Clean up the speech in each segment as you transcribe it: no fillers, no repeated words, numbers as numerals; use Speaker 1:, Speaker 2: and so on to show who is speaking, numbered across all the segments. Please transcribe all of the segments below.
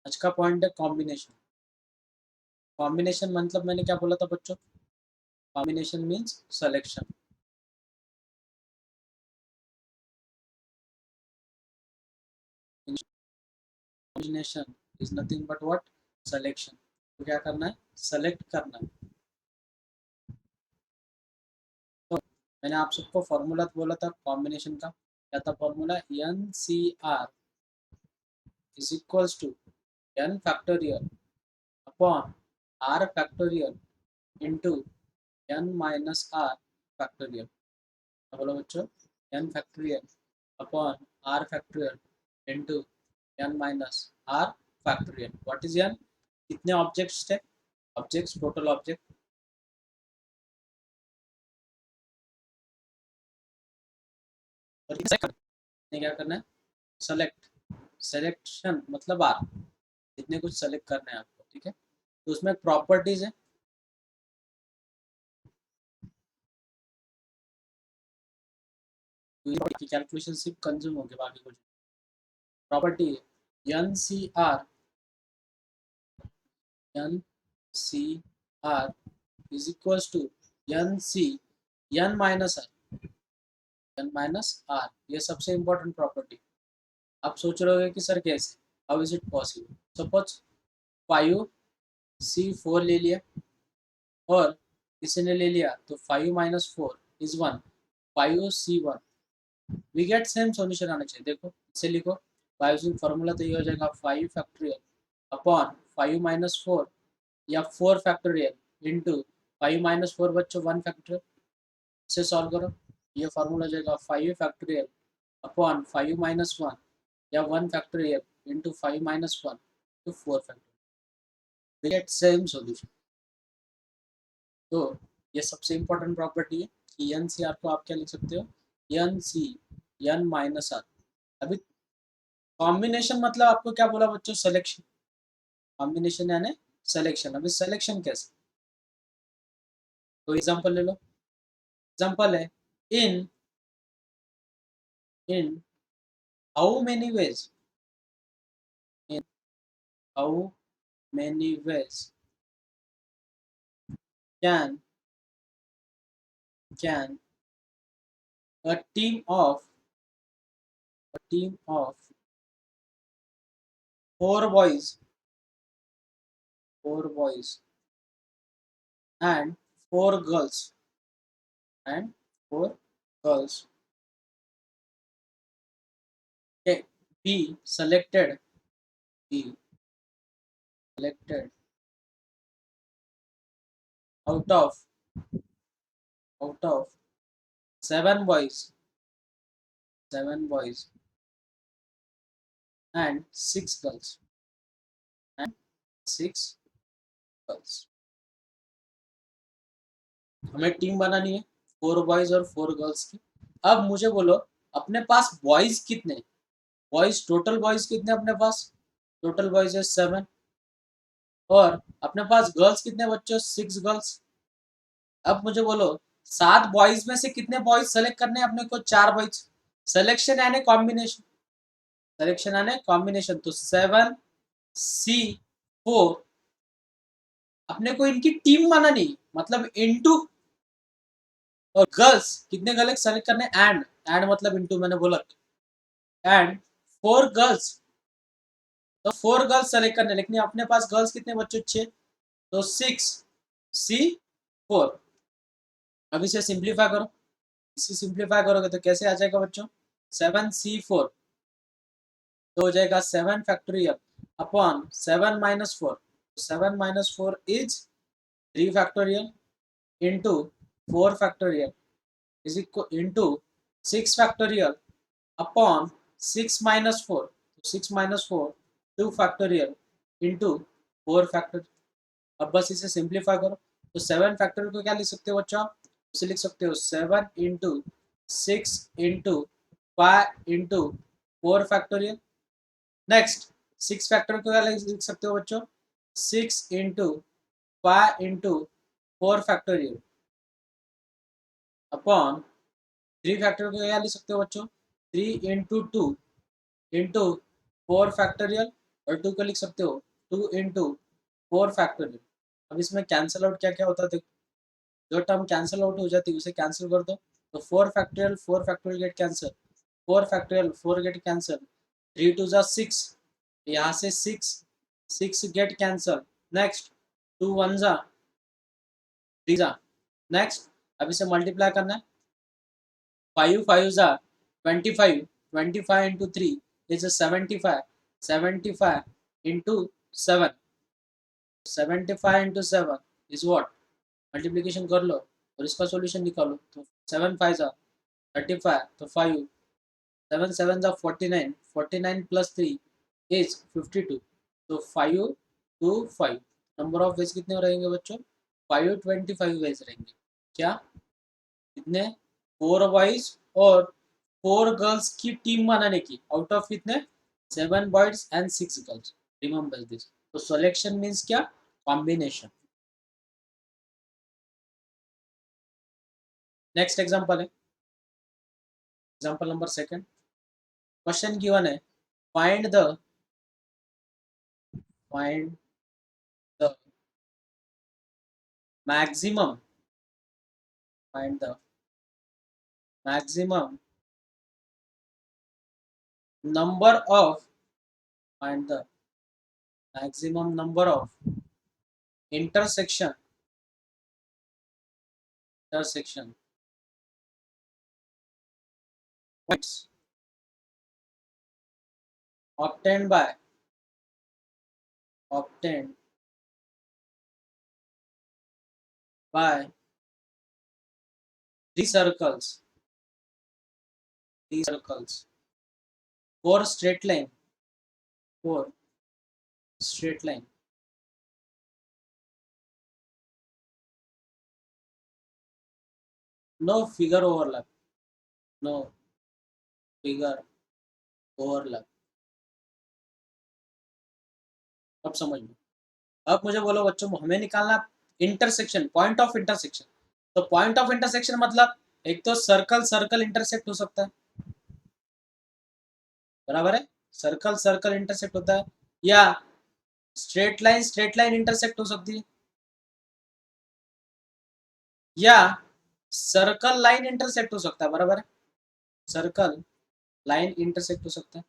Speaker 1: आज का पॉइंट है कॉम्बिनेशन। कॉम्बिनेशन मतलब मैंने क्या बोला था बच्चों? Combination means selection. Combination is nothing but what? Selection. तो क्या करना है? सेलेक्ट करना है। तो मैंने आप सबको फॉर्मूला बोला था कॉम्बिनेशन का, क्या था formula? N C R is equals to N factorial upon R factorial into N minus R factorial. क्या बोला बच्चों? N factorial upon R factorial into N minus R factorial. What is N? कितने objects थे? Objects, total object. और क्या करना है? Select. Selection मतलब आर, इतने कुछ सेलेक्ट करना है आपको, ठीक है। तो उसमें प्रॉपर्टीज है, की कैलकुलेशन सिर्फ कंज्यूम होगी, बाकी कुछ। Property N C R, N C R is equals to N C N minus R, N minus R. ये सबसे इंपॉर्टेंट प्रॉपर्टी। आप सोच रहे होगे कि सर कैसे, how is it possible? Suppose 5C4 ले लिया और किसी ने ले लिया तो 5 - 4 is 1, 5C1। We get same solution आना चाहिए। देखो इसे लिखो, बाय यूजिंग फार्मूला तो ये हो जाएगा 5 फैक्टोरियल अपॉन 5 - 4 या 4 फैक्टोरियल इंटू 5 - 4 बच्चों 1 फैक्टोरियल। इसे सॉल्व करो, ये फार्मूला हो जाएगा 5 फैक्टोरियल अपॉन 5 - 1 या 1 factorial into 5 - 1 to 4 factorial. We get same solution. तो ये सबसे इंपॉर्टेंट प्रॉपर्टी है कि एन सी आर को आप क्या लिख सकते हो? N C N minus R. अभी कॉम्बिनेशन मतलब आपको क्या बोला बच्चों? सिलेक्शन। कॉम्बिनेशन यानी सिलेक्शन। अभी सिलेक्शन कैसे? तो एग्जांपल ले लो। एग्जांपल है in in how many ways, in how many ways can can a team of a team of 4 boys, 4 boys and 4 girls and 4 girls be selected, be selected out of out of 7 boys, 7 boys and 6 girls and 6 girls। हमें team बनानी है 4 boys और 4 girls की। अब मुझे बोलो अपने पास boys कितने? बॉयज, टोटल बॉयज कितने अपने पास? टोटल बॉयज है 7। और अपने पास गर्ल्स कितने बच्चों? 6 गर्ल्स। अब मुझे बोलो 7 बॉयज में से कितने बॉयज सेलेक्ट करने हैं अपने को? 4 बॉयज। सिलेक्शन यानी कॉम्बिनेशन, सिलेक्शन यानी कॉम्बिनेशन। तो 7C4 अपने को इनकी टीम बनानी, मतलब इनटू। और गर्ल्स कितने गर्ल्स सेलेक्ट करने? एंड मतलब इनटू मैंने बोला। एंड 4 गर्ल्स, तो 4 गर्ल्स सेलेक्ट करने, लेकिन अपने पास गर्ल्स कितने बच्चों? 6। तो 6C4। अब इसे सिंप्लीफाई करो। इसे सिंप्लीफाई करोगे तो कैसे आ जाएगा बच्चों? 7C4 तो हो जाएगा 7 factorial upon 7 - 4। 7 - 4 is 3 factorial into 4 factorial is equal into 6 factorial upon 6 - 4। 6 - 4 2 factorial into 4 factorial. अब बस इसे सिंप्लीफाई करो तो 7 फैक्टोरियल को क्या लिख सकते हो बच्चों? आप इसे लिख सकते हो 7 into 6 into 5 into 4 factorial. Next 6 factorial को क्या लिख सकते हो बच्चों? 6 into 5 into 4 factorial upon 3 factorial को क्या लिख सकते हो बच्चों? 3 इंटू 2 इंटू 4 फैक्टोरियल और 2 को लिख सकते हो 2 इंटू 4 फैक्टोरियल। अब इसमें कैंसिल आउट क्या क्या होता है देखो, जो टर्म कैंसिल आउट हो जाती है उसे कैंसिल कर दो, तो 4 factorial get cancel, 4 get cancel, 3 two जा 6, यहाँ से 6 गेट कैंसिल, नेक्स्ट 2 1 जा 3 जा, नेक्स्ट अब इसे मल्टीप्लाई करना है, 5 5 जा 25, 25 into 3 is 75, 75 into 7, 75 into 7 is what, multiplication कर लो और इसका सॉल्यूशन निकालो, तो 7 5 जा 35, तो 5 7 7 जा 49, 49 प्लस 3 इज 52, तो 5 2 5, नंबर ऑफ वेज कितने रहेंगे बच्चों, 525 वेज रहेंगे। क्या कितने, 4 बॉयज और 4 गर्ल्स की टीम बनाने की, आउट ऑफ कितने 7 boys and 6 girls, remember this. तो सिलेक्शन मीन्स क्या, कॉम्बिनेशन। नेक्स्ट एग्जांपल है, example number second, question given है, find the maximum, find the maximum number of, find the maximum number of intersection points obtained by three circles, four straight line, four straight line, no figure overlap, no figure overlap। अब समझ लो, अब मुझे बोलो बच्चों, हमें निकालना intersection, point of intersection. तो point of intersection मतलब एक तो सर्कल सर्कल इंटरसेक्ट हो सकता है, बराबर है, सर्कल सर्कल इंटरसेक्ट होता है, या स्ट्रेट लाइन इंटरसेक्ट हो सकती है, या सर्कल लाइन इंटरसेक्ट हो सकता है, बराबर है, सर्कल लाइन इंटरसेक्ट हो सकता है।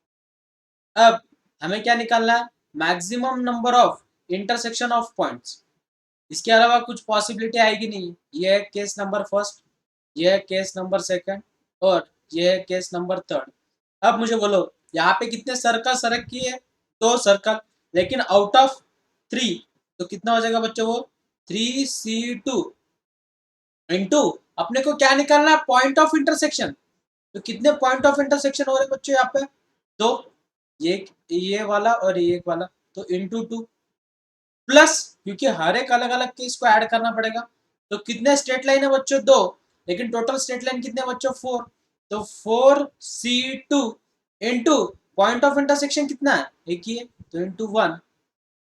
Speaker 1: अब हमें क्या निकालना है, maximum number of intersection of points, इसके अलावा कुछ पॉसिबिलिटी आएगी नहीं। ये है केस नंबर फर्स्ट, ये है केस नंबर सेकंड, और ये है केस नंबर थर्ड। अब मुझे बोलो, यहाँ पे कितने सर्कल सेलेक्ट किए, 2 सर्कल, लेकिन आउट ऑफ 3, तो कितना हो जाएगा बच्चों वो 3C2 इंटू, अपने को क्या निकालना है, पॉइंट ऑफ इंटरसेक्शन। तो कितने पॉइंट ऑफ इंटरसेक्शन हो रहे बच्चों यहाँ पे, 2, ये वाला और ये वाला, तो इंटू 2 प्लस, क्योंकि हर एक अलग अलग केस को ऐड करना पड़ेगा, तो कितने स्ट्रेट लाइन है बच्चों, 2, लेकिन टोटल स्ट्रेट लाइन कितने बच्चों, 4, तो 4C2 into point of intersection कितना है, एक ही है, तो इंटू 1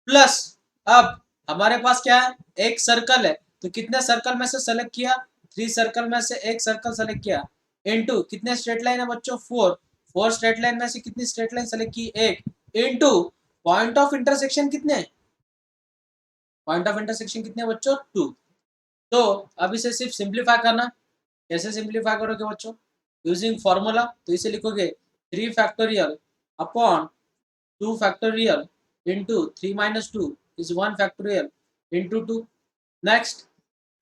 Speaker 1: प्लस, अब हमारे पास क्या है, एक सर्कल है, तो कितने सर्कल में से सेलेक्ट किया, 3 सर्कल में से एक सर्कल सेलेक्ट किया, इंटू कितने स्ट्रेट लाइन है बच्चों, 4 स्ट्रेट लाइन में से कितनी स्ट्रेट लाइन सेलेक्ट की, एक, इंटू पॉइंट ऑफ इंटरसेक्शन कितने, पॉइंट ऑफ इंटरसेक्शन कितने बच्चों, 2। तो अब इसे सिर्फ सिंप्लीफाई करना, कैसे सिंप्लीफाई करोगे बच्चों, यूजिंग फॉर्मूला, तो इसे लिखोगे 3 factorial upon 2 factorial into 3 minus 2 is 1 factorial into 2, next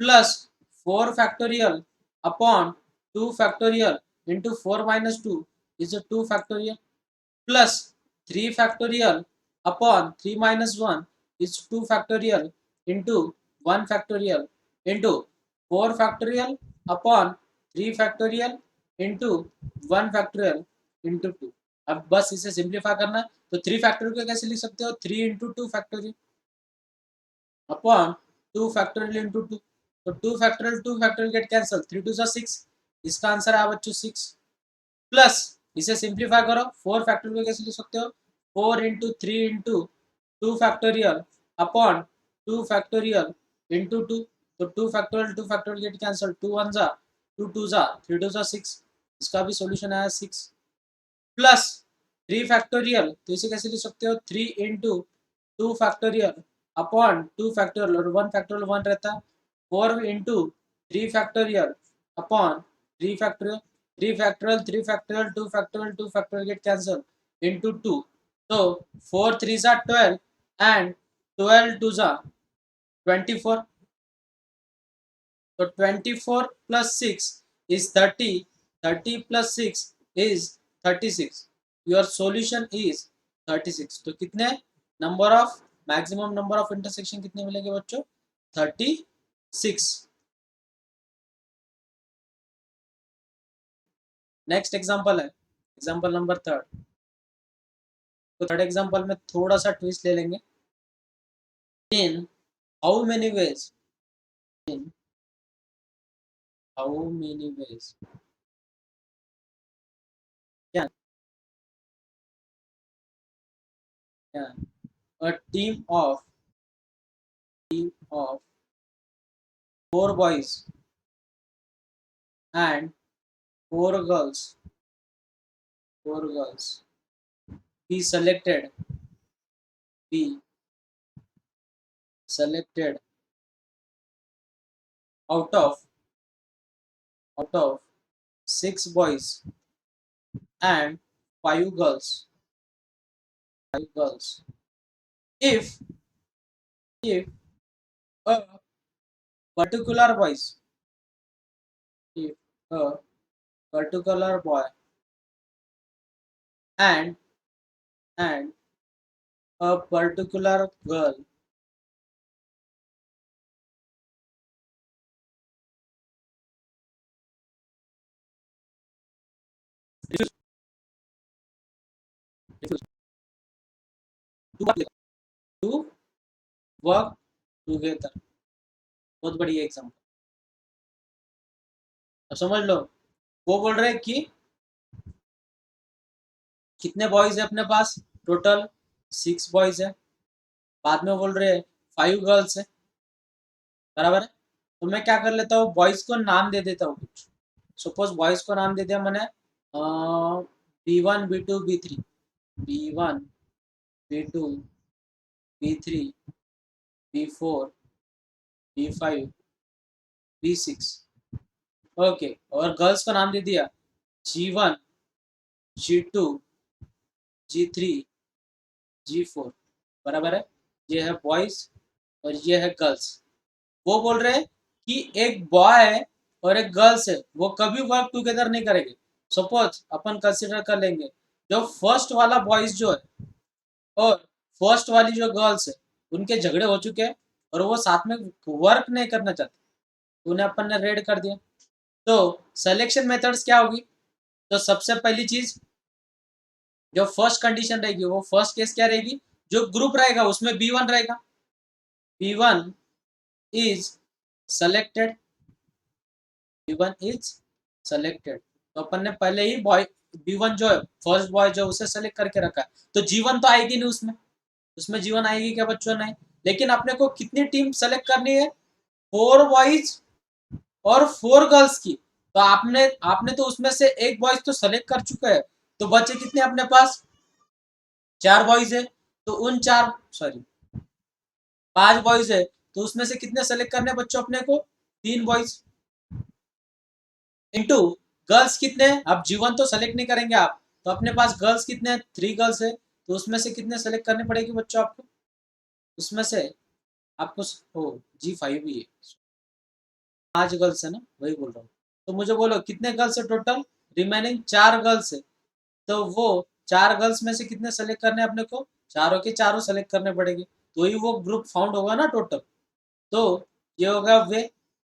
Speaker 1: plus 4 factorial upon 2 factorial into 4 minus 2 is 2 factorial, plus 3 factorial upon 3 minus 1 is 2 factorial into 1 factorial into 4 factorial upon 3 factorial into 1 factorial into 2। अब बस इसे simplify करना है, तो 3 factorial को कैसे लिख सकते हो, 3 into 2 factorial upon 2 factorial into 2, तो 2 फैक्टोरियल गेट कैंसल, 3 टू 6, इसका आंसर है बच्चों 6, प्लस इसे सिंप्लीफाई करो, 4 फैक्टोरियल को कैसे लिख सकते हो, 4 into 3 into 2 factorial upon 2 factorial into 2, तो 2 फैक्टोरियल गेट कैंसल, 2 1 जा 2 2 जा 3 2 जा 6, इसका भी सॉल्यूशन आया 6, प्लस 3 फैक्टोरियल, तो इसे कैसे लिख सकते हो 3 इंटू 2 फैक्टोरियल अपॉन 2 फैक्टोरियल और 1 फैक्टोरियल 1 रहता है, 4 into 3 factorial upon 3 factorial, 3 factorial 3 factorial 2 factorial 2 factorial get cancel into 2, तो 4 3 ज़ा 12 एंड 12 2 ज़ा 24, तो 24 plus 6 is 30, 30 plus 6 is 36, your solution is 36। तो कितने number of maximum number of intersection कितने मिलेंगे बच्चों 36। नेक्स्ट एग्जांपल है एग्जांपल नंबर थर्ड। तो थर्ड एग्जांपल में थोड़ा सा ट्विस्ट ले लेंगे। इन how many ways, in how many ways can can a team of 4 boys and 4 girls be selected out of 6 boys and 5 girls if a particular boys if a particular boy and a particular girl refuse to work together। बहुत बढ़िया example, अब समझ लो। वो बोल रहे हैं कि कितने बॉयज है अपने पास, टोटल 6 बॉयज है, बाद में बोल रहे हैं 5 गर्ल्स है, बराबर है। तो मैं क्या कर लेता हूँ बॉयज को नाम दे देता हूँ कुछ। सपोज बॉयज को नाम दे दिया मैंने B1 B2 B3, B1 B2 B3 B4 B5 B6, okay. और गर्ल्स को नाम दे दिया G1 G2 G3 G4, बराबर है। ये है बॉयज और ये है गर्ल्स। वो बोल रहे हैं कि एक बॉय है और एक गर्ल्स है, वो कभी वर्क टुगेदर नहीं करेंगे। सपोज अपन कंसिडर कर लेंगे जो फर्स्ट वाला बॉयज जो है और फर्स्ट वाली जो गर्ल्स है उनके झगड़े हो चुके हैं और वो साथ में वर्क नहीं करना चाहते, उन्हें अपन ने रेड कर दिया। तो सिलेक्शन मेथड्स क्या होगी, तो सबसे पहली चीज जो फर्स्ट कंडीशन रहेगी वो फर्स्ट केस क्या रहेगी, जो ग्रुप रहेगा उसमें B1 रहेगा, B1 is selected, B1 is selected. तो अपन ने पहले ही बॉय B1 जो है फर्स्ट बॉय जो उसे सेलेक्ट करके रखा है, तो G1 तो आएगी नहीं उसमें, उसमें G1 आएगी क्या बच्चों, नहीं। लेकिन अपने को कितनी टीम सेलेक्ट करनी है, 4 बॉयज और 4 गर्ल्स की। तो आपने आपने तो उसमें से एक बॉयज तो सेलेक्ट कर चुका है, तो बचे कितने अपने पास 4 बॉयज है। तो उन 4 सॉरी 5 बॉयज है, तो उसमें से कितने सेलेक्ट करने बच्चों अपने को 3 बॉयज इंटू गर्ल्स कितने, अब G1 तो सेलेक्ट नहीं करेंगे आप, तो अपने पास गर्ल्स कितने 3 गर्ल्स है, तो उसमें से कितने सेलेक्ट करने पड़ेगी बच्चों आपको, उसमें से आपको ओ G5 भी है, 5 गर्ल्स है ना, वही बोल रहा हूँ। तो मुझे बोलो कितने गर्ल्स है टोटल, रिमेनिंग 4 गर्ल्स है। तो वो 4 गर्ल्स में से कितने सेलेक्ट करने अपने को, चारों के चारों सेलेक्ट करने पड़ेंगे, तो ही वो ग्रुप फाउंड होगा ना टोटल। तो ये होगा वे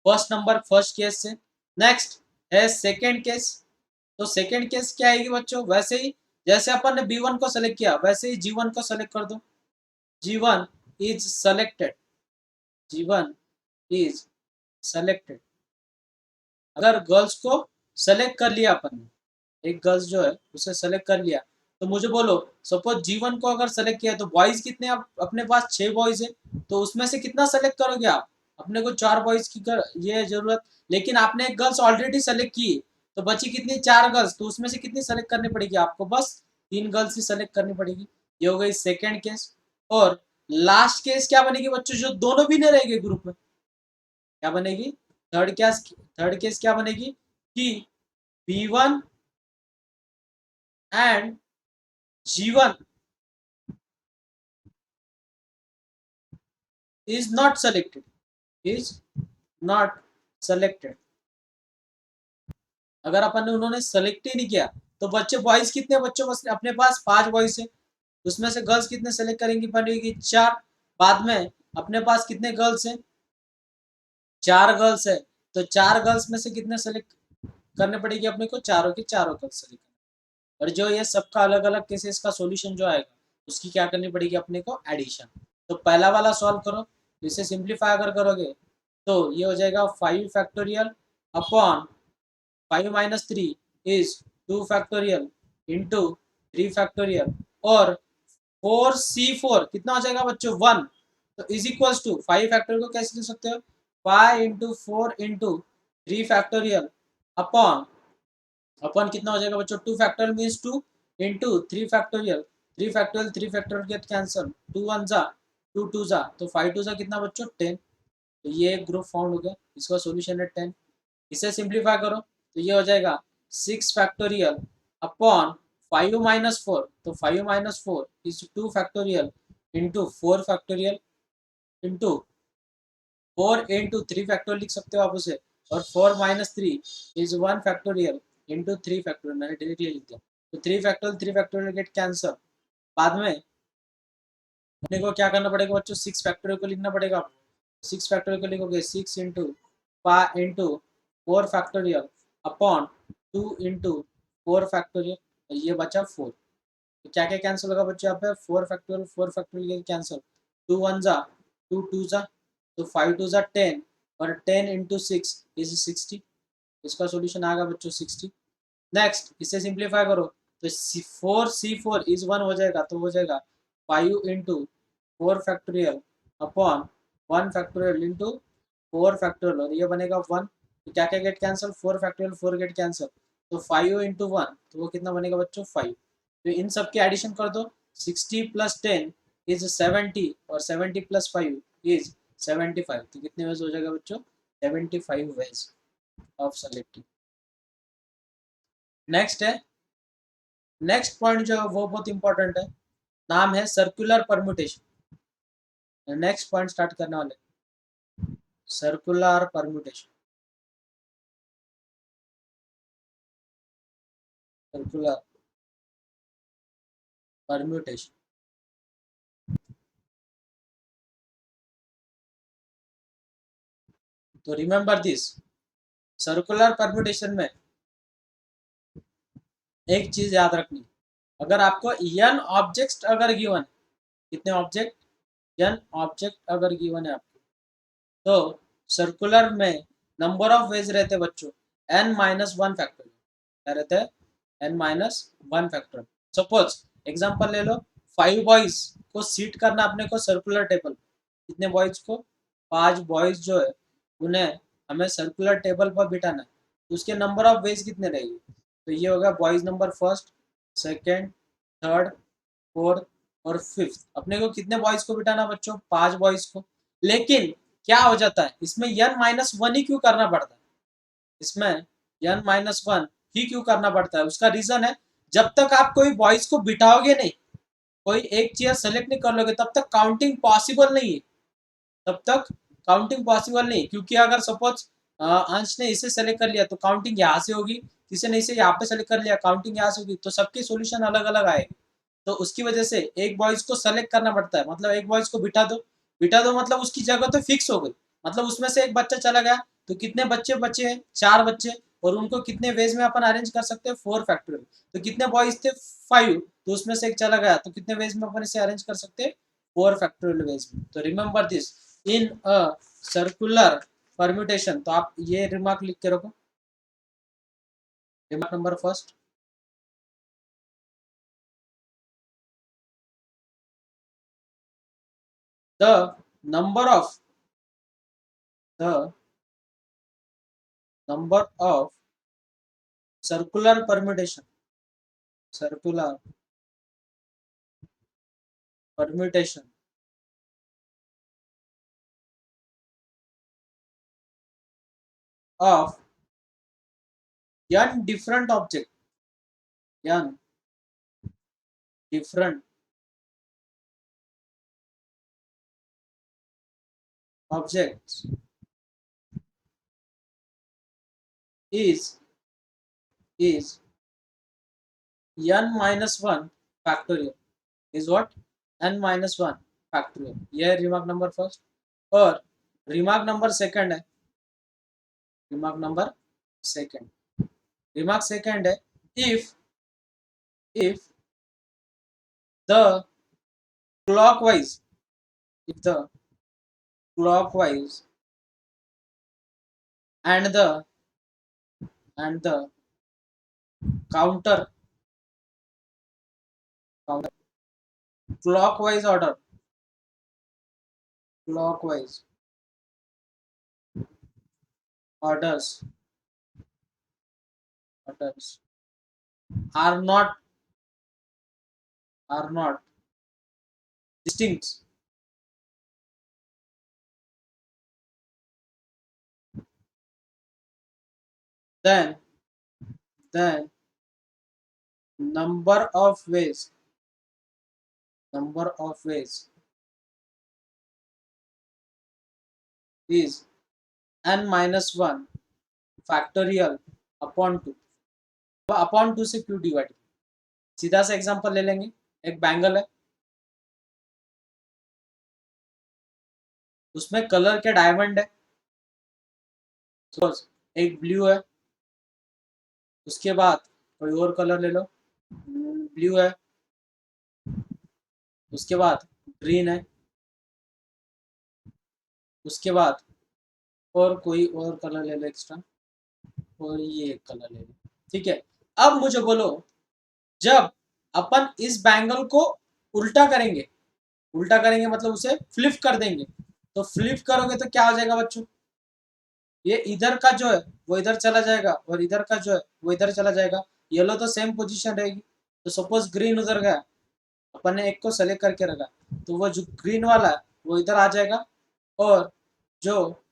Speaker 1: फर्स्ट नंबर फर्स्ट केस से। नेक्स्ट है सेकेंड केस। तो सेकेंड केस क्या आएगी बच्चों, वैसे ही जैसे अपन ने B1 को सेलेक्ट किया वैसे ही G1 को सेलेक्ट कर दो, G1 is selected, G1 is selected. अगर गर्ल्स को सेलेक्ट कर लिया अपन ने, एक गर्ल्स जो है उसे सेलेक्ट कर लिया, तो मुझे बोलो सपोज G1 को अगर सेलेक्ट किया तो बॉयज कितने, आप अपने पास 6 बॉयज है, तो उसमें से कितना सेलेक्ट करोगे आप, अपने को 4 बॉयज की ये है जरूरत। लेकिन आपने एक गर्ल्स ऑलरेडी सेलेक्ट की, तो बची कितनी 4 गर्ल्स, तो उसमें से कितनी सेलेक्ट करनी पड़ेगी आपको, बस 3 गर्ल्स ही सेलेक्ट करनी पड़ेगी। ये हो गई सेकेंड केस। और लास्ट केस क्या बनेगी बच्चों, जो दोनों भी नहीं रहेंगे ग्रुप में, क्या बनेगी, थर्ड केस क्या बनेगी कि B1 and G1 is not selected, is not selected. अगर अपन ने उन्होंने सेलेक्ट ही नहीं किया तो बच्चे बॉयज कितने, बच्चों बस अपने पास 5 बॉयज है, उसमें से गर्ल्स कितने सेलेक्ट करेंगी, बनेगी 4। बाद में अपने पास कितने गर्ल्स हैं, 4 गर्ल्स है, तो 4 गर्ल्स में से कितने सेलेक्ट करने पड़ेगी अपने को, चारों की चारों गर्ल्स सेलेक्ट। और जो ये सबका अलग अलग केसेस का सॉल्यूशन जो आएगा उसकी क्या करनी पड़ेगी अपने को, एडिशन। तो पहला वाला सॉल्व करो, इसे सिंप्लीफाई अगर करोगे तो ये हो जाएगा 5 factorial upon 5 minus 3 is 2 factorial into 3 factorial, और 4C4 कितना हो जाएगा बच्चों 1, तो इज इक्वल्स टू 5 फैक्टोरियल को कैसे लिख सकते हो, 5 इंटू 4 इंटू 3 फैक्टोरियल अपॉन अपन कितना हो जाएगा बच्चों, 2 factorial means 2 into 3 factorial, 3 factorial get cancel, 2 1 जा 2 2 जा, तो 5 2 जा कितना बच्चों 10। तो ये एक ग्रुप फाउंड हो गया, इसका सॉल्यूशन है 10। इसे सिंप्लीफाई करो तो ये हो जाएगा 6 फैक्टोरियल अपॉन 5 माइनस 4, तो 5 minus 4 is 2 factorial into 4 factorial into 4 into 3 factorial लिख सकते हो आप उसे, और 4 minus 3 is 1 factorial into 3 factorial, मैंने डायरेक्टली लिख दिया। तो 3 फैक्टोरियल गेट कैंसर। बाद में अपने को क्या करना पड़ेगा बच्चों, 6 फैक्टोरियल को लिखना पड़ेगा। 6 फैक्टोरियल को लिखोगे 6 into 5 into 4 factorial upon 2 into 4 factorial, ये बचा 4। तो क्या क्या कैंसिल होगा बच्चों यहाँ पे, 4 फैक्टोरियल कैंसिल, 2 1 जा 2 2 जा, तो 5 2 जा 10, और 10 इंटू 6 इज 60। इसका सॉल्यूशन आएगा बच्चों 60। नेक्स्ट इसे सिंप्लीफाई करो तो 4C4 इज 1 हो जाएगा, तो हो जाएगा 5 into 4 factorial upon 1 factorial into 4 factorial, और ये बनेगा 1। तो क्या क्या gate cancel, 4 factorial 4 get cancel, तो 5 इंटू 1, तो वो कितना बनेगा बच्चों 5। तो इन सब की एडिशन कर दो, 60 प्लस 10 इज 70, और 70 प्लस 5 इज 75। तो कितने वेज हो जाएगा बच्चों, 75 वेज ऑफ सेलेक्टिंग। नेक्स्ट है, नेक्स्ट पॉइंट जो है वो बहुत इंपॉर्टेंट है, नाम है circular permutation. Next point start करने वाले, सर्कुलर परम्यूटेशन, सर्कुलर परम्यूटेशन। तो रिमेंबर दिस, सर्कुलर परम्यूटेशन में एक चीज याद रखनी, अगर आपको n ऑब्जेक्ट अगर गिवन है, कितने ऑब्जेक्ट, n ऑब्जेक्ट अगर गिवन है आपको, तो सर्कुलर में नंबर ऑफ वेज रहते बच्चों n माइनस 1 फैक्टोरियल, क्या रहता है n minus 1 factorial. Suppose example ले लो, 5 बॉयज को सीट करना अपने को सर्कुलर टेबल, कितने बॉयज को, 5 बॉयज जो है उन्हें हमें सर्कुलर टेबल पर बिठाना है, तो उसके नंबर ऑफ वेज कितने रहेंगे, तो ये होगा boys number first, second, third, fourth और फिफ्थ। अपने को कितने बॉयज को बिठाना बच्चों, 5 बॉयज को। लेकिन क्या हो जाता है इसमें n माइनस 1 ही क्यों करना पड़ता है, इसमें n माइनस 1 ही क्यों करना पड़ता है, उसका रीजन है, जब तक आप कोई बॉयज को बिठाओगे नहीं, कोई एक चेयर सेलेक्ट नहीं कर लोगे, तब तक काउंटिंग पॉसिबल नहीं है, तब तक काउंटिंग पॉसिबल नहीं, क्योंकि अगर सपोज अंश ने इसे सेलेक्ट कर लिया तो काउंटिंग यहाँ से होगी, किसी ने इसे यहाँ पे सेलेक्ट कर लिया काउंटिंग यहाँ से होगी, तो सबके सोल्यूशन अलग अलग आएंगे। तो उसकी वजह से एक बॉयज को सेलेक्ट करना पड़ता है, मतलब एक बॉयज को बिठा दो मतलब उसकी जगह तो फिक्स हो गई, मतलब उसमें से एक बच्चा चला गया, तो कितने बच्चे बचे हैं, 4 बच्चे, और उनको कितने वेज में अपन अरेंज कर सकते हैं, 4 फैक्टोरियल। तो कितने बॉयज थे 5, तो उसमें से एक चला गया, तो कितने वेज में अपन इसे अरेंज कर सकते हैं, 4 फैक्टोरियल वेज में। तो remember this in a circular permutation, तो आप ये रिमार्क लिख के रखो, remark number first, the number of the number of circular permutation, circular permutation of n different object, n different objects is n minus 1 factorial is what? N minus 1 factorial. यह remark number first. और remark number second है, remark number second, remark second है if the clockwise if the clockwise and the counter clockwise clockwise orders are not distinct, then number of ways is n minus 1 factorial upon 2। Upon 2 से क्यों divide? सीधा सा example ले लेंगे। एक bangle है, उसमें कलर के डायमंड है, सपोज एक ब्लू है, उसके बाद कोई और कलर ले लो, ब्लू है, उसके बाद ग्रीन है, उसके बाद और कोई और कलर ले लो एक्स्ट्रा, और ये एक कलर ले लो। ठीक है, अब मुझे बोलो जब अपन इस बैंगल को उल्टा करेंगे मतलब उसे फ्लिप कर देंगे, तो फ्लिप करोगे तो क्या हो जाएगा बच्चों? ये इधर का जो है वो इधर चला जाएगा और इधर का जो है वो इधर चला जाएगा। येलो तो सेम पोजीशन रहेगी। तो सपोज ग्रीन उधर गया, अपन ने एक को सेलेक्ट करके रखा, तो वो जो ग्रीन वाला है वो इधर आ जाएगा और जो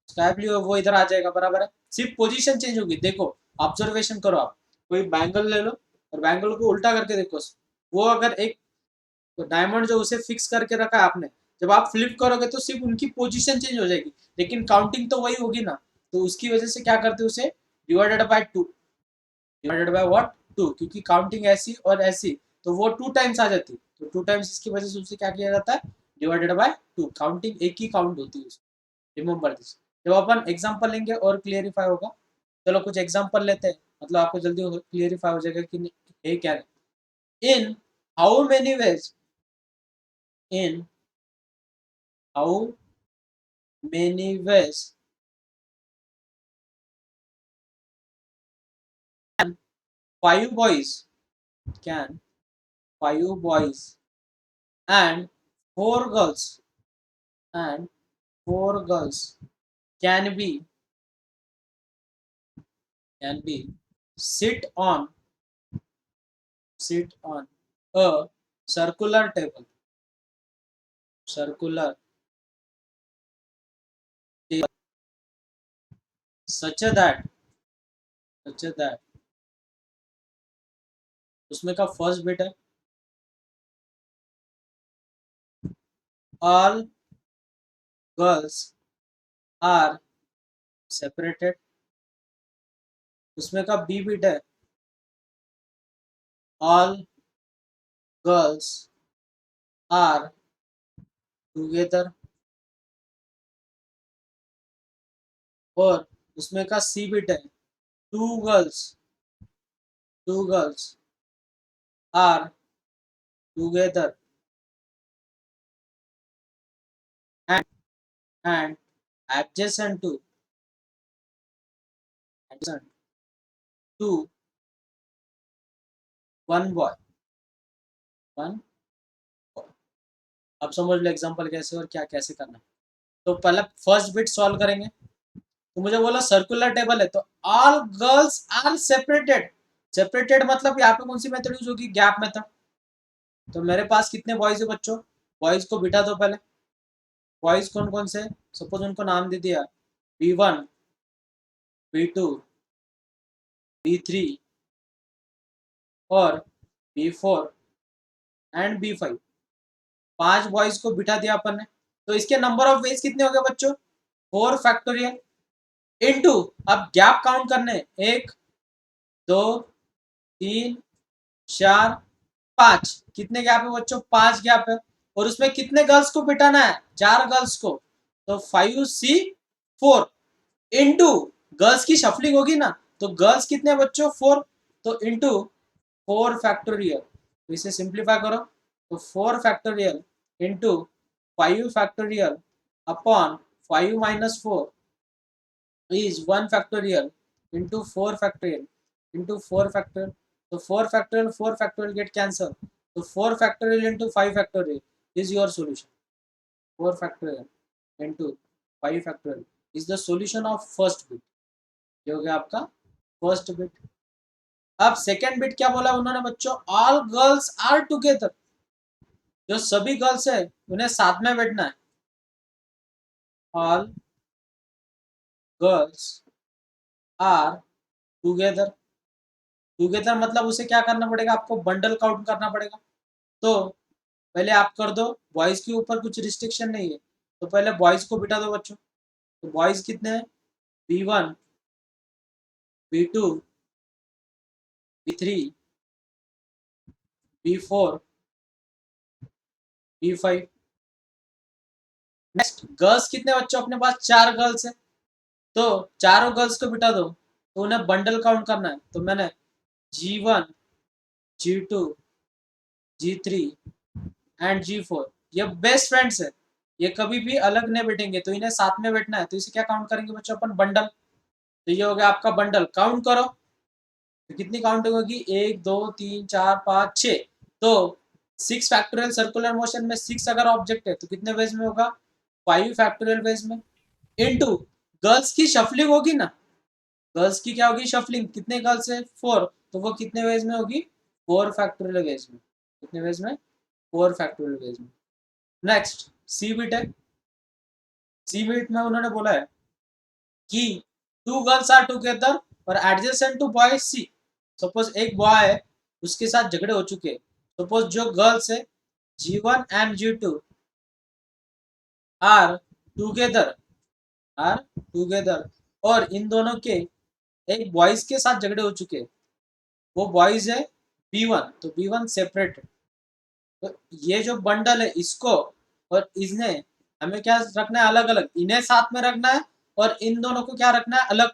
Speaker 1: स्काई ब्लू है वो इधर आ जाएगा। बराबर है, सिर्फ पोजीशन चेंज होगी। देखो ऑब्जर्वेशन करो, आप कोई बैंगल ले लो और बैंगल को उल्टा करके देखो, वो अगर एक डायमंड जो उसे फिक्स करके रखा है आपने, जब आप फ्लिप करोगे तो सिर्फ उनकी पोजीशन चेंज हो जाएगी, लेकिन काउंटिंग तो वही होगी ना। तो उसकी वजह से क्या करते हैं, उसे divided by 2, divided by what 2, क्योंकि काउंटिंग ऐसी और ऐसी, तो वो 2 टाइम्स आ जाती है, तो 2 टाइम्स इसकी वजह से उसे क्या किया जाता है, डिवाइडेड बाय 2। काउंटिंग एक ही काउंट होती है, रिमेंबर दिस। जब अपन एग्जांपल लेंगे और क्लियरिफाई होगा। चलो कुछ एग्जांपल लेते हैं, मतलब आपको जल्दी क्लियरिफाई हो जाएगा कि ये क्या है। इन how many veg in how many ways can five boys can 5 boys and 4 girls and 4 girls can be sit on a circular table such that उसमें का फर्स्ट बिट है all girls are separated, उसमें का B bit है all girls are together, और उसमें का C bit है two girls are together and adjacent to one boy। अब समझ लो एग्जांपल कैसे और क्या कैसे करना है। तो पहले फर्स्ट बिट सॉल्व करेंगे। तो मुझे बोला सर्कुलर टेबल है, तो ऑल गर्ल्स आर सेपरेटेड मतलब यहाँ पे कौन सी मेथड यूज होगी, गैप मेथड। तो मेरे पास कितने बॉयज है बच्चों, बॉयज को बिठा दो पहले। बॉयज कौन कौन से, सपोज उनको नाम दे दिया B1, B2, B3 और B4 एंड B5। 5 बॉयज को बिठा दिया अपन ने। तो इसके नंबर ऑफ वेज कितने हो गए बच्चों, 4 फैक्टोरियल इनटू, अब गैप काउंट करने, 1 2 3 4 5, कितने गैप है बच्चों, 5 गैप है। और उसमें कितने गर्ल्स को बिठाना है, 4 गर्ल्स को। तो 5C4 इनटू, गर्ल्स की शफलिंग होगी ना, तो गर्ल्स कितने बच्चों, 4, तो इनटू 4 फैक्टोरियल। तो इसे सिंप्लीफाई करो, तो 4 factorial into 5 factorial upon 5 minus 4 is 1 factorial into 4 factorial into 4 factorial. So 4 factorial get cancelled. So 4 factorial into 5 factorial is your solution. 4 factorial into 5 factorial is the solution of first bit. ये हो गया आपका first bit. अब second bit क्या बोला उन्होंने बच्चों, all girls are together, जो सभी गर्ल्स है उन्हें साथ में बैठना है। All girls are together, together मतलब उसे क्या करना पड़ेगा, आपको बंडल काउंट करना पड़ेगा। तो पहले आप कर दो, बॉयज के ऊपर कुछ रिस्ट्रिक्शन नहीं है, तो पहले बॉयज को बिठा दो बच्चों। तो बॉयज कितने हैं, B1, B2, B3, B4, B5। Next girls कितने बच्चों, अपने पास 4 गर्ल्स है, तो चारों गर्ल्स को बिठा दो, तो उन्हें बंडल काउंट करना है। तो मैंने G1, G2, G3 and G4, ये बेस्ट फ्रेंड्स है, ये कभी भी अलग नहीं बैठेंगे, तो इन्हें साथ में बैठना है। तो इसे क्या काउंट करेंगे बच्चों अपन, बंडल। तो ये हो गया आपका बंडल, काउंट करो तो कितनी काउंटिंग होगी, 1 2 3 4 5 6। तो 6 फैक्टोरियल सर्कुलर मोशन में 6 अगर ऑब्जेक्ट है तो कितने वेज में होगा, 5 फैक्टोरियल वेज में। इनटू गर्ल्स की शफलिंग होगी ना, गर्ल्स की क्या होगी शफलिंग, कितने गर्ल्स है 4, तो वो कितने वेज में होगी, 4 फैक्टोरियल वेज में। कितने वेज में, 4 फैक्टोरियल वेज में। नेक्स्ट सी बिट है, सी बिट में उन्होंने बोला है कि 2 गर्ल्स आर टुगेदर और adjacent to boys. Suppose एक बॉय है, उसके साथ झगड़े हो चुके हैं। सपोज जो गर्ल्स है G1 and G2 are together, are together, और इन दोनों के एक बॉयज के साथ झगड़े हो चुके हैं। वो बॉयज है B1, तो B1 सेपरेट है। तो ये जो बंडल है इसको और इसने हमें क्या रखना है, अलग अलग, इन्हें साथ में रखना है और इन दोनों को क्या रखना है, अलग।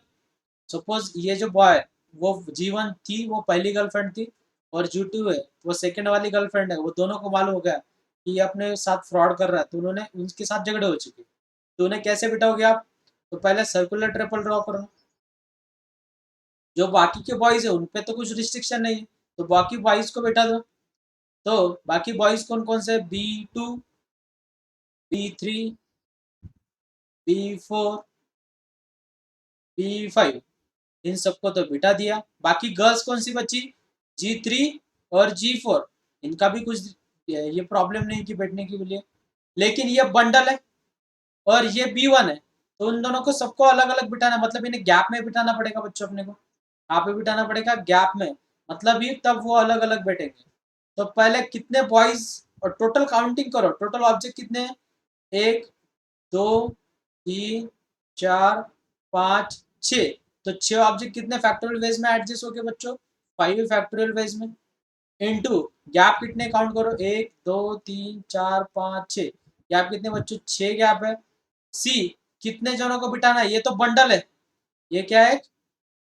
Speaker 1: सपोज ये जो बॉय है वो G1 थी, वो पहली गर्लफ्रेंड थी, और G2 है वो सेकंड वाली गर्लफ्रेंड है। वो दोनों को मालूम हो गया कि ये अपने साथ फ्रॉड कर रहा है, तो उन्होंने उनके साथ झगड़े हो चुके। तो उन्हें कैसे बिठाओगे आप, तो पहले सर्कुलर ट्रिपल ड्रॉ करो। जो बाकी के बॉयज है उन पे तो कुछ रिस्ट्रिक्शन नहीं है, तो बाकी बॉयज को बिठा दो। तो बाकी बॉयज कौन कौन से, B2, B3, B4, B5, इन सबको तो बिठा दिया। बाकी गर्ल्स कौन सी बची, G3 और G4, इनका भी कुछ ये प्रॉब्लम नहीं की बैठने के लिए, लेकिन ये बंडल है और ये B1 है, तो उन दोनों को सबको अलग अलग बिठाना, मतलब इन्हें गैप में बिठाना पड़ेगा बच्चों अपने को। यहाँ पे बिठाना पड़ेगा गैप में, मतलब ही तब वो अलग अलग बैठेंगे। तो पहले कितने बॉयज, और टोटल काउंटिंग करो, टोटल ऑब्जेक्ट कितने हैं, 1 2 3 4 5 6। तो 6 ऑब्जेक्ट कितने फैक्टोरियल वेज में एडजस्ट हो गए बच्चों, 5 फैक्टोरियल वेज में। इनटू गैप कितने काउंट करो, 1 2 3 4 5 6, गैप कितने बच्चों, 6 गैप है। सी कितने जनों को बिठाना है, ये तो बंडल है, ये क्या है,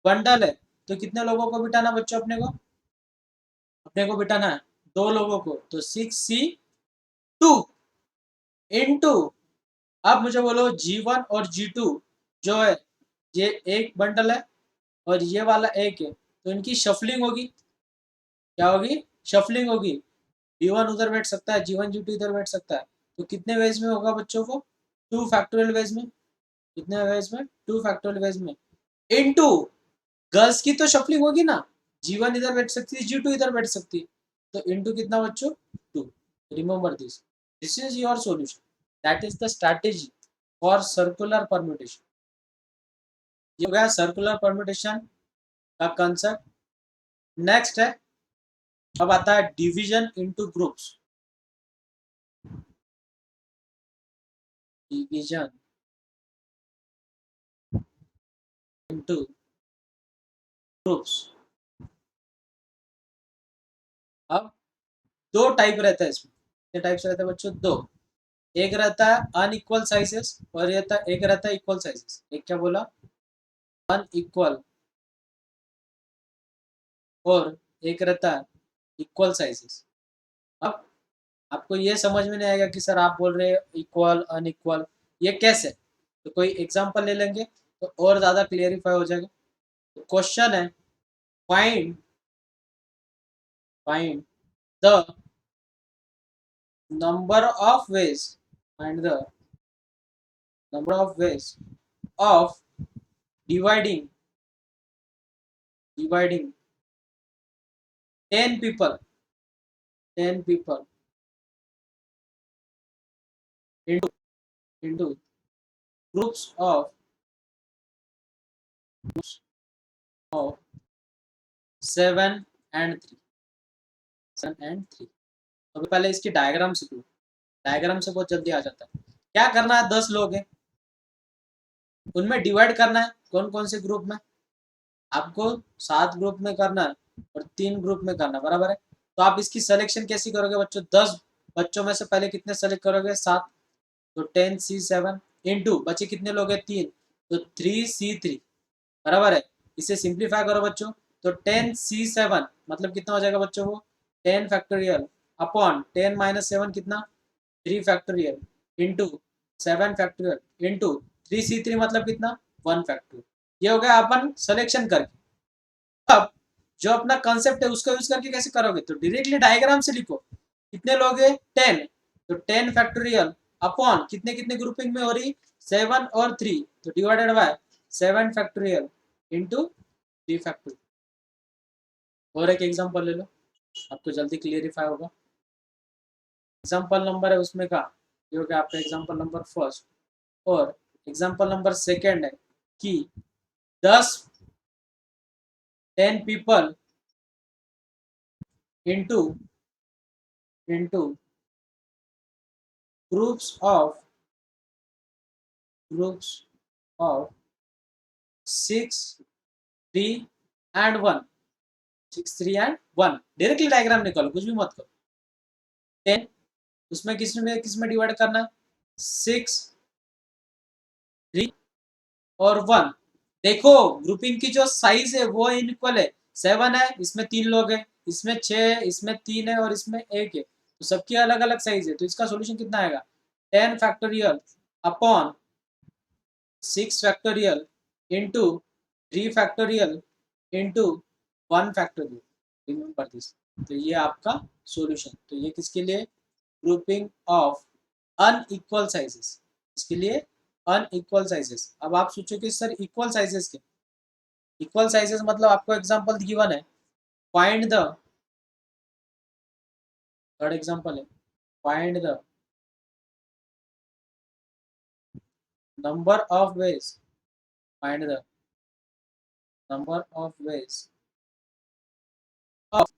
Speaker 1: बंडल है। तो कितने लोगों को बिठाना बच्चों, अपने को बिठाना है 2 लोगों को, तो 6C2 इनटू, अब मुझे बोलो G1 और G2 जो है, ये एक बंडल है और ये वाला एक है, तो इनकी शफलिंग होगी, क्या होगी, शफलिंग होगी। B1 उधर बैठ सकता है, G1 G2 इधर बैठ सकता है। तो कितने वेज में होगा बच्चों को, 2 फैक्टोरियल वेज में। कितने वेज में, 2 फैक्टोरियल वेज में। इनटू गर्ल्स की तो शफलिंग होगी ना, G1 इधर बैठ सकती है, G2 इधर बैठ सकती है, तो इनटू कितना बच्चों, 2। Remember this is your solution, that is the strategy for circular permutation. ये हो गया सर्कुलर परम्यूटेशन का कंसेप्ट। नेक्स्ट है, अब आता है division into groups. Division into groups. अब दो टाइप रहता है इसमें। कितने टाइप्स रहते हैं बच्चों? दो। एक रहता है अनइक्वल साइजेस और एक रहता है इक्वल साइजेस। एक क्या बोला? अनइक्वल, और एक रहता है इक्वल साइजेस। अब आपको ये समझ में नहीं आएगा कि सर आप बोल रहे हैं इक्वल अनइक्वल, ये कैसे? तो कोई एग्जांपल ले लेंगे तो और ज़्यादा क्लियरिफाई हो जाएगा। तो क्वेश्चन है, find find the number of ways, find the number of ways of dividing dividing 10 people 10 people into groups of 7 and 3, 7 and 3। तो पहले इसकी डायग्राम सीख लो, डायग्राम से बहुत जल्दी आ जाता है। क्या करना है? 10 लोग हैं, उनमें डिवाइड करना है। कौन कौन से ग्रुप में? आपको 7 ग्रुप में करना है और 3 ग्रुप में करना है, बराबर है। तो आप इसकी सिलेक्शन कैसी करोगे बच्चों? 10 बच्चों में से पहले कितने सेलेक्ट करोगे? 7। तो 10C7 इंटू बचे कितने लोग हैं? 3, तो 3C3, बराबर है। इसे सिंप्लीफाई करो बच्चों, तो 10C7 मतलब कितना हो जाएगा बच्चों? वो 10 फैक्टोरियल अपॉन 10 माइनस 7 कितना? 3 factorial into 7 factorial into 3C3 मतलब कितना? 1 फैक्टोरियल। ये हो गया अपन सिलेक्शन करके। अब जो अपना कंसेप्ट है उसका यूज करके कैसे करोगे? तो डायरेक्टली डायग्राम से लिखो। कितने लोग हैं? 10, तो 10 फैक्टोरियल अपॉन कितने कितने ग्रुपिंग में हो रही? 7 और 3, तो divided bye 7 factorial into 3 factorial. और एक एग्जांपल ले लो, आपको जल्दी क्लियरिफाई होगा। एग्जांपल नंबर है उसमें का, ये हो गया आपका एग्जांपल नंबर फर्स्ट। और एग्जांपल नंबर सेकेंड है कि 10 people into groups of 6, 3 and 1, 6, 3 and 1। Directly diagram निकालो, कुछ भी मत करो। 10 उसमें किस में डिवाइड करना है? 6, 3 और 1। देखो ग्रुपिंग की जो साइज है वो इनइक्वल है। 7 है, इसमें 3 लोग हैं, इसमें 6 है, इसमें 3 है और इसमें 1 है, तो सबकी अलग अलग साइज है। तो इसका सोल्यूशन कितना आएगा? 10 factorial upon 6 factorial into 3 factorial into 1 factorial. Remember this. तो ये आपका सॉल्यूशन। तो ये किसके लिए? ग्रुपिंग ऑफ अनइक्वल साइजेस, इसके लिए अनइक्वल साइजेस। अब आप सोचो कि सर इक्वल साइजेस के, इक्वल साइजेस मतलब आपको एग्जांपल गिवन है, फाइंड द, थर्ड एग्जांपल है, find the number of ways, find the number of ways of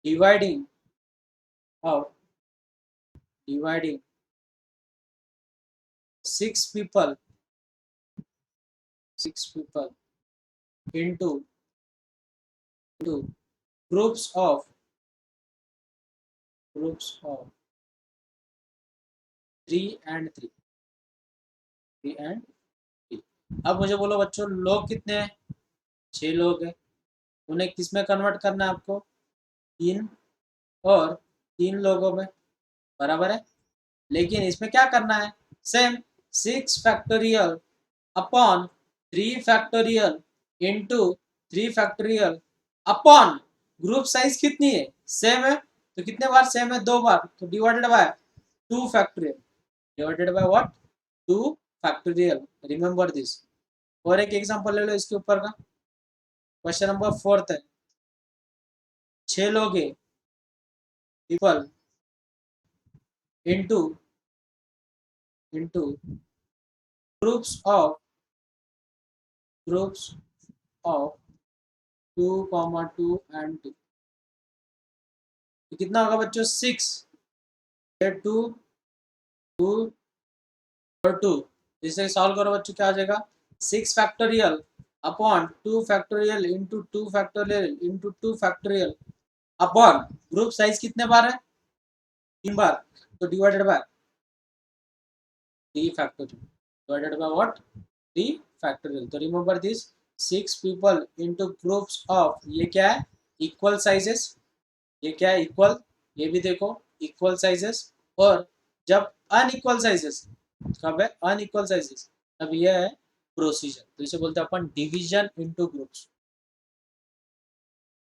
Speaker 1: dividing of dividing 6 people into groups of 3 and 3, 3 and 3। अब मुझे बोलो बच्चों, लोग कितने हैं? 6 लोग हैं। उन्हें किस में कन्वर्ट करना है आपको? 3 और 3 लोगों में, बराबर है। लेकिन इसमें क्या करना है? Same 6 factorial upon 3 factorial into 3 factorial upon group size कितनी है? सेम है, तो कितने बार सेम है? 2 बार, तो divided bye 2 factorial, divided by what? 2 factorial. Remember this. और एक एग्जांपल ले लो इसके ऊपर का। क्वेश्चन नंबर 4 है, 6 लोग हैं, people into groups of 2, 2 and 2, तो कितना होगा बच्चों 6, 2 2 और 2, इसे सॉल्व करो बच्चों क्या आ जाएगा 6 factorial upon 2 factorial into 2 factorial into 2 factorial upon group size कितने बार है 3 बार, तो divided by 3 factorial, divided by what 3 factorial. तो remember this 6 people into groups of, ये क्या है इक्वल साइजेस, ये क्या है इक्वल, ये भी देखो इक्वल साइजेस, और जब अनइक्वल साइजेस, कब है अनइक्वल साइजेस, तब ये है प्रोसीजर, तो इसे बोलते हैं अपन डिवीजन इनटू ग्रुप्स।